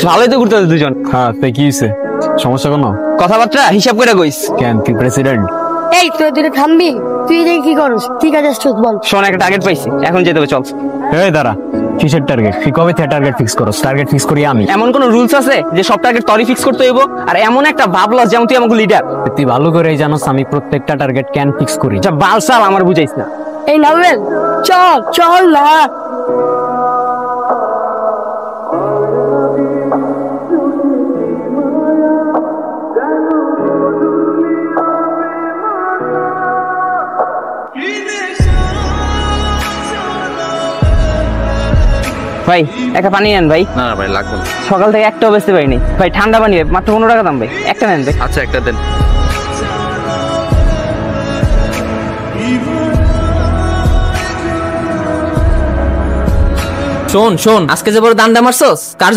ভালোই তো ঘুরতে দুজন। হ্যাঁ তাই কি হয়েছে? সমস্যা কোনো? কথাবার্তা হিসাব করে কইস। কেন তুই প্রেসিডেন্ট? এই তুই দুটো থামবি? তুই দেখি কি করস? ঠিক আছে আসছিস বল। শোন, একটা টার্গেট পাইছি, এখন যেতে হবে, চল। এই দাঁড়া, কিসের টার্গেট? তুই কবে থেকে টার্গেট ফিক্স করস? টার্গেট ফিক্স করি আমি? এমন কোন রুলস আছে যে সব টার্গেট তরই ফিক্স করতে হইব? আর এমন একটা ভাবলস যেমন তুই আমাকে লিডার। তুই ভালো করেই জানোস আমি প্রত্যেকটা টার্গেট ক্যান ফিক্স করি। আচ্ছা বালসাল আমার বুঝাইস না। এই নাওয়েল চল চল না। ভাই একটা পানি নেন ভাই। না না ভাই লাগবে না। সকাল থেকে একটাও বেচতে পারিনি ভাই, ঠান্ডা পানি মাত্র 15 টাকা দাম ভাই, একটা নেন ভাই। আচ্ছা একটা দেন। শোন শোন, আজকে যে বড় দান্দা মারছস কার